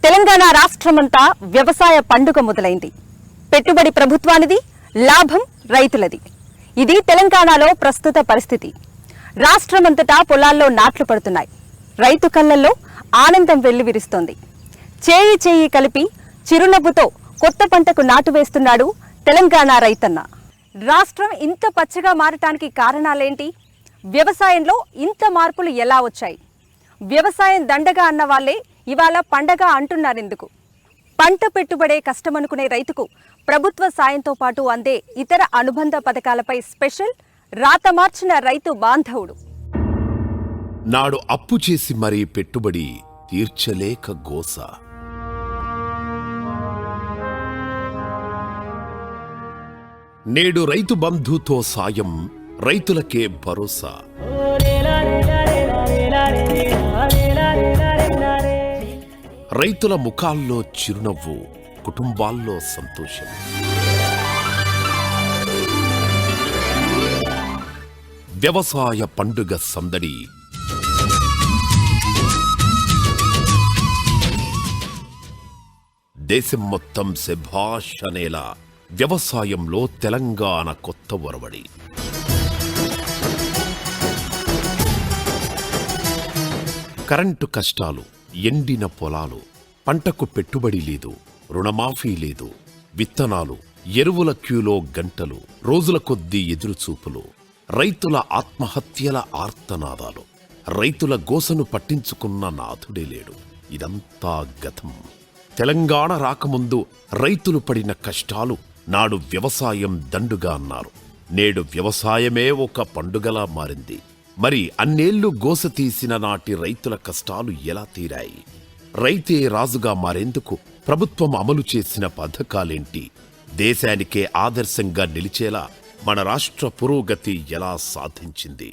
తెలంగాణ రాష్ట్రమంతా వ్యవసాయ పండుగ మొదలైంది. పెట్టుబడి ప్రభుత్వానిది, లాభం రైతులది. ఇది తెలంగాణలో ప్రస్తుత పరిస్థితి. రాష్ట్రమంతటా పొలాల్లో నాట్లు పడుతున్నాయి. రైతు కళ్ళల్లో ఆనందం వెల్లివిరుస్తోంది. చేయి చేయి కలిపి చిరునవ్వుతో కొత్త పంటకు నాటు వేస్తున్నాడు తెలంగాణ రైతన్న. రాష్ట్రం ఇంత పచ్చగా మారటానికి కారణాలేంటి? వ్యవసాయంలో ఇంత మార్పులు ఎలా వచ్చాయి? వ్యవసాయం దండగా అన్న వాళ్ళే ఇవాళ పండగ అంటున్నారెందుకు? పంట పెట్టుబడే కష్టమనుకునే రైతుకు ప్రభుత్వ సాయంతో పాటు అందే ఇతర అనుబంధ పథకాలపై స్పెషల్ రాత మార్చిన రైతు బాంధవుడు. నాడు అప్పు చేసి మరీ పెట్టుబడి తీర్చలేక గోస. నేడు రైతు బంధుతో సాయం, రైతులకే భరోసా. రైతుల ముఖాల్లో చిరునవ్వు, కుటుంబాల్లో సంతోషం. వ్యవసాయ పండుగ సందడి. దేశం మొత్తం శభాష్ అనేలా వ్యవసాయంలో తెలంగాణ కొత్త ఒరవడి. కరెంటు కష్టాలు, ఎండిన పొలాలు, పంటకు పెట్టుబడి లేదు, రుణమాఫీ లేదు, విత్తనాలు, ఎరువుల క్యూలో గంటలు, రోజుల కొద్దీ ఎదురుచూపులు, రైతుల ఆత్మహత్యల ఆర్తనాదాలు. రైతుల గోసను పట్టించుకున్న నాథుడే లేడు. ఇదంతా గతం. తెలంగాణ రాకముందు రైతులు పడిన కష్టాలు నాడు వ్యవసాయం దండుగా అన్నారు. నేడు వ్యవసాయమే ఒక పండుగలా మారింది. మరి అన్నేళ్లు గోస తీసిన నాటి రైతుల కష్టాలు ఎలా తీరాయి? రైతే రాజుగా మారేందుకు ప్రభుత్వం అమలు చేసిన పథకాలేంటి? దేశానికే ఆదర్శంగా నిలిచేలా మన రాష్ట్ర పురోగతి ఎలా సాధించింది?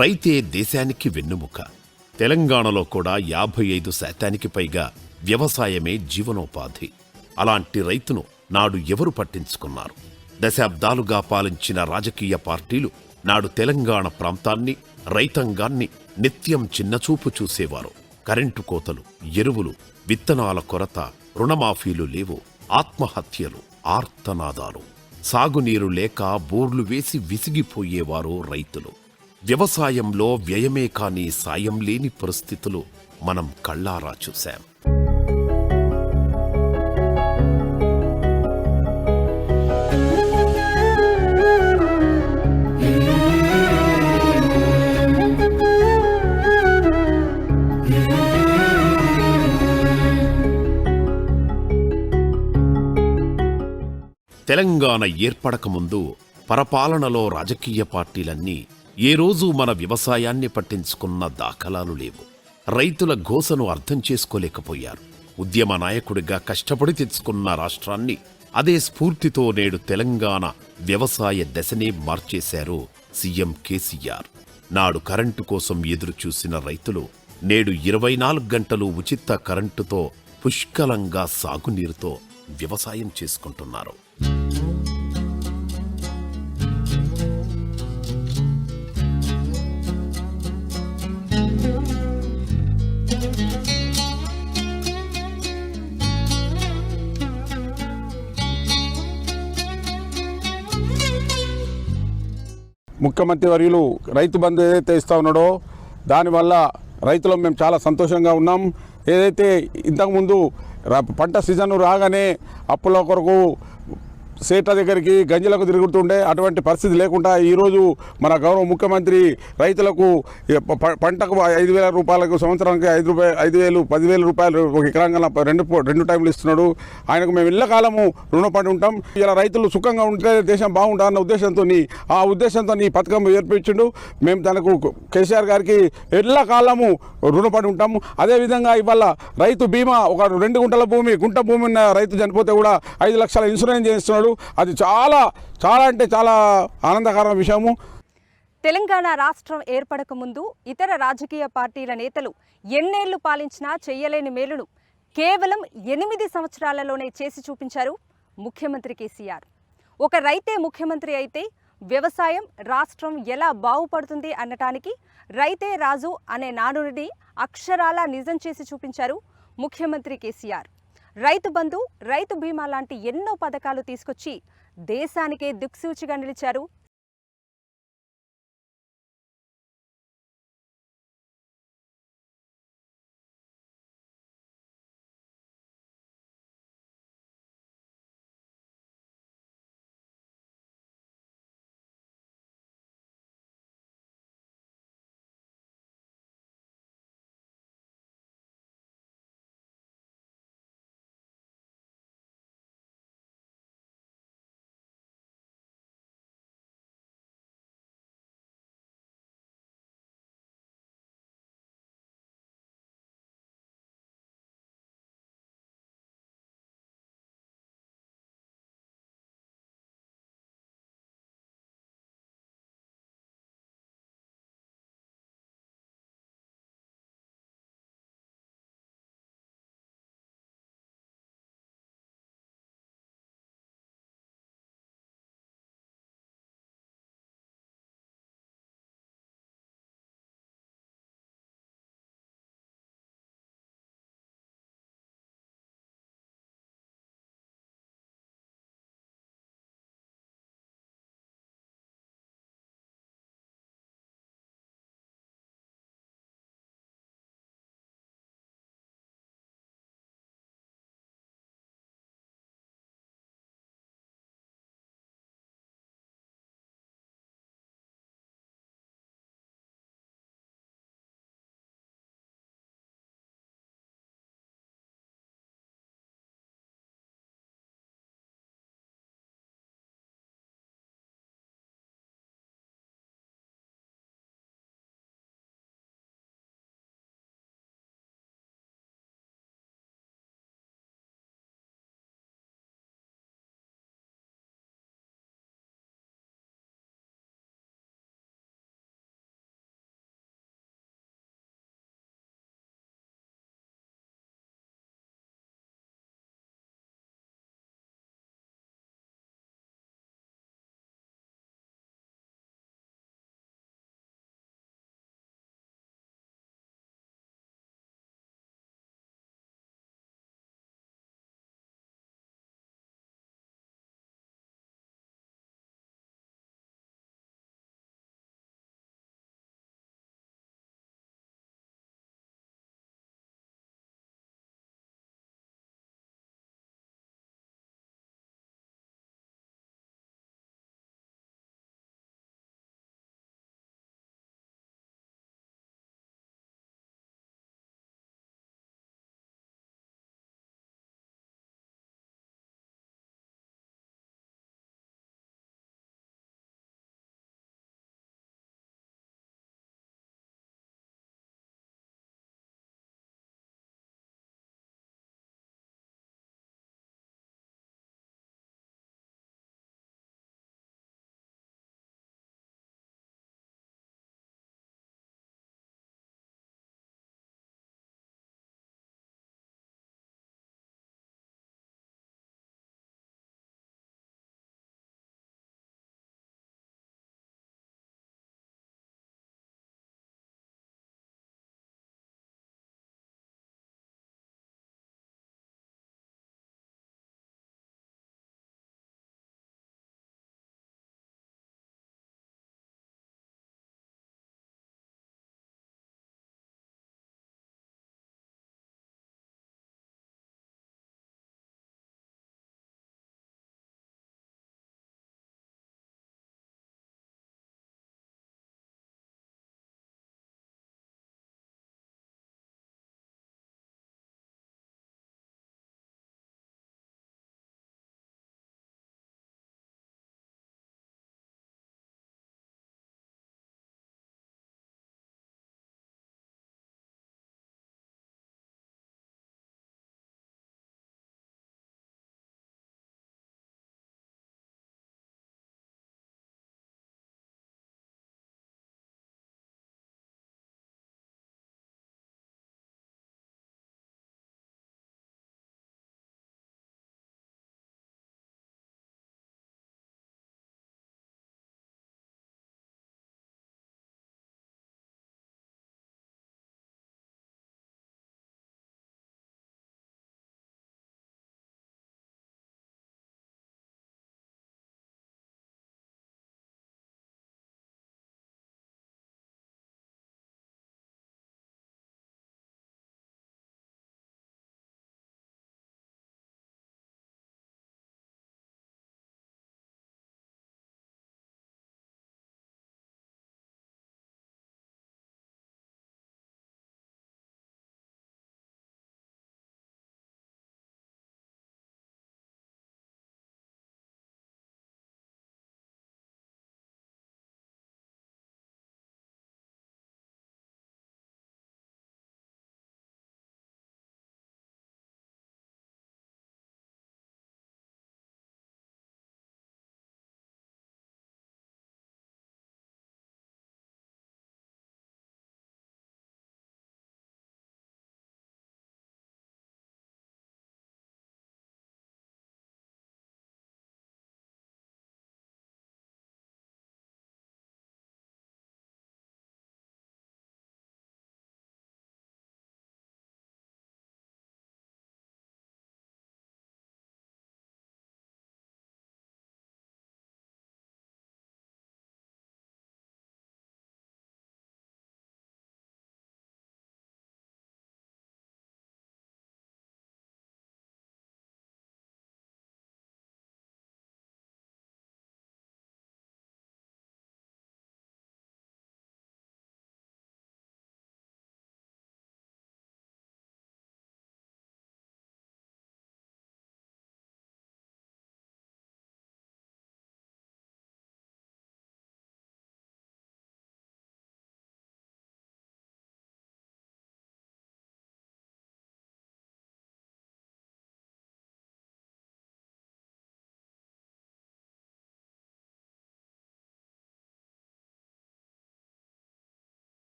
రైతే దేశానికి వెన్నుముక. తెలంగాణలో కూడా 55% పైగా వ్యవసాయమే జీవనోపాధి. అలాంటి రైతును నాడు ఎవరు పట్టించుకున్నారు? దశాబ్దాలుగా పాలించిన రాజకీయ పార్టీలు నాడు తెలంగాణ ప్రాంతాన్ని, రైతాంగాన్ని నిత్యం చిన్నచూపు చూసేవారు. కరెంటు కోతలు, ఎరువులు, విత్తనాల కొరత, రుణమాఫీలు లేవు. ఆత్మహత్యలు, ఆర్తనాదాలు. సాగునీరు లేక బోర్లు వేసి విసిగిపోయేవారు రైతులు. వ్యవసాయంలో వ్యయమే కాని సాయం లేని పరిస్థితులు మనం కళ్ళారా చూశాం. తెలంగాణ ఏర్పడకముందు పరపాలనలో రాజకీయ పార్టీలన్నీ ఏ రోజూ మన వ్యవసాయాన్ని పట్టించుకున్న దాఖలాలు లేవు. రైతుల గోసను అర్థం చేసుకోలేకపోయారు. ఉద్యమ నాయకుడిగా కష్టపడి తెచ్చుకున్న రాష్ట్రాన్ని అదే స్ఫూర్తితో నేడు తెలంగాణ వ్యవసాయ దశనే మార్చేశారు సీఎం కేసీఆర్. నాడు కరెంటు కోసం ఎదురుచూసిన రైతులు నేడు 24 గంటలు ఉచిత కరెంటుతో, పుష్కలంగా సాగునీరుతో వ్యవసాయం చేసుకుంటున్నారు. ముఖ్యమంత్రి వర్యులు రైతు బంధు ఏదైతే ఇస్తా ఉన్నాడో దానివల్ల రైతులం మేము చాలా సంతోషంగా ఉన్నాం. ఏదైతే ఇంతకుముందు పంట సీజన్ రాగానే అప్పుల కొరకు సేట్ల దగ్గరికి గంజలకు తిరుగుతుండే అటువంటి పరిస్థితి లేకుండా ఈరోజు మన గౌరవ ముఖ్యమంత్రి రైతులకు పంటకు 5,000 రూపాయలకు, సంవత్సరానికి 5,000, 10,000 రూపాయలు ఒక ఎకరంగా రెండు టైంలు ఇస్తున్నాడు. ఆయనకు మేము ఎల్లకాలము రుణపడి ఉంటాం. ఇలా రైతులు సుఖంగా ఉంటే దేశం బాగుంటుందన్న ఉద్దేశంతో ఆ ఉద్దేశంతో ఈ పథకం ఏర్పించిండు. మేము తనకు కేసీఆర్ గారికి ఎల్లకాలము రుణపడి ఉంటాము. అదేవిధంగా ఇవాళ రైతు బీమా, ఒక 2 గుంటల భూమి, గుంట భూమి ఉన్న రైతు చనిపోతే కూడా 5 లక్షల ఇన్సూరెన్స్ చేస్తున్నాడు. అది చాలా చాలా అంటే చాలా ఆనందకరమైన విషయము. తెలంగాణ రాష్ట్రం ఏర్పడక ముందు ఇతర రాజకీయ పార్టీల నేతలు ఎన్నేళ్లు పాలించినా చెయ్యలేని మేలును కేవలం 8 సంవత్సరాలలోనే చేసి చూపించారు ముఖ్యమంత్రి కేసీఆర్. ఒక రైతే ముఖ్యమంత్రి అయితే వ్యవసాయం, రాష్ట్రం ఎలా బాగుపడుతుంది అనటానికి రైతే రాజు అనే నానుడిని అక్షరాలా నిజం చేసి చూపించారు ముఖ్యమంత్రి కేసీఆర్. రైతు బంధు, రైతు బీమా లాంటి ఎన్నో పథకాలు తీసుకొచ్చి దేశానికే దిక్సూచిగా నిలిచారు.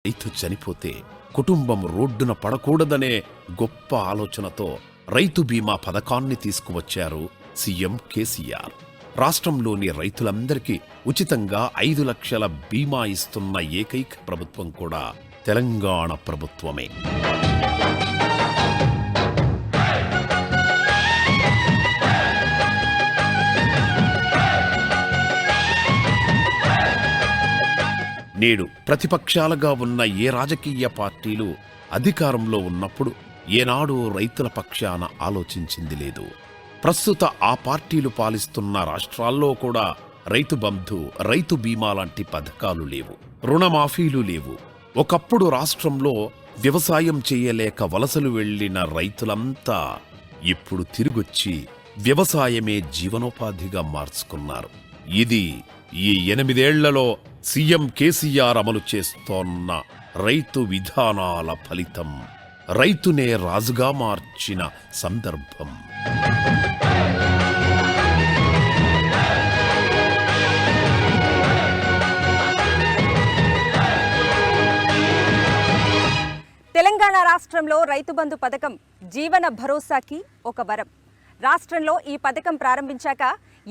రైతు చనిపోతే కుటుంబం రోడ్డున పడకూడదనే గొప్ప ఆలోచనతో రైతు బీమా పథకాన్ని తీసుకువచ్చారు సీఎం కేసీఆర్. రాష్ట్రంలోని రైతులందరికీ ఉచితంగా 5 లక్షల బీమా ఇస్తున్న ఏకైక ప్రభుత్వం కూడా తెలంగాణ ప్రభుత్వమే. నేడు ప్రతిపక్షాలుగా ఉన్న ఏ రాజకీయ పార్టీలు అధికారంలో ఉన్నప్పుడు ఏనాడు రైతుల పక్షాన ఆలోచించింది లేదు. ప్రస్తుత ఆ పార్టీలు పాలిస్తున్న రాష్ట్రాల్లో కూడా రైతు బంధు, రైతు బీమా లాంటి పథకాలు లేవు, రుణమాఫీలు లేవు. ఒకప్పుడు రాష్ట్రంలో వ్యవసాయం చేయలేక వలసలు వెళ్లిన రైతులంతా ఇప్పుడు తిరిగొచ్చి వ్యవసాయమే జీవనోపాధిగా మార్చుకున్నారు. ఇది ఈ 8 ఏళ్లలో సీఎం కేసీఆర్ అమలు చేస్తోన్న రైతు విధానాల ఫలితం. రైతునే రాజుగా మార్చిన సందర్భం. తెలంగాణ రాష్ట్రంలో రైతు బంధు పథకం జీవన భరోసాకి ఒక వరం. రాష్ట్రంలో ఈ పథకం ప్రారంభించాక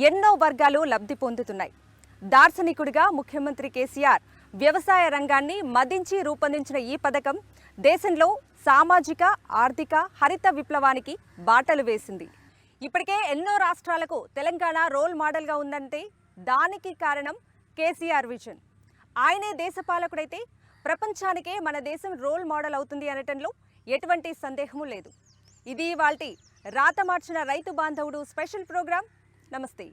ఎన్నో వర్గాలు లబ్ధి పొందుతున్నాయి. దార్శనికుడిగా ముఖ్యమంత్రి కేసీఆర్ వ్యవసాయ రంగాన్ని మదించి రూపొందించిన ఈ పథకం దేశంలో సామాజిక, ఆర్థిక, హరిత విప్లవానికి బాటలు వేసింది. ఇప్పటికే ఎన్నో రాష్ట్రాలకు తెలంగాణ రోల్ మోడల్గా ఉందంటే దానికి కారణం కేసీఆర్ విజన్. ఆయనే దేశపాలకుడైతే ప్రపంచానికే మన దేశం రోల్ మోడల్ అవుతుంది అనటంలో ఎటువంటి సందేహము లేదు. ఇది ఇవాల్టి రాత మార్చిన రైతు బాంధవుడు స్పెషల్ ప్రోగ్రాం. నమస్తే.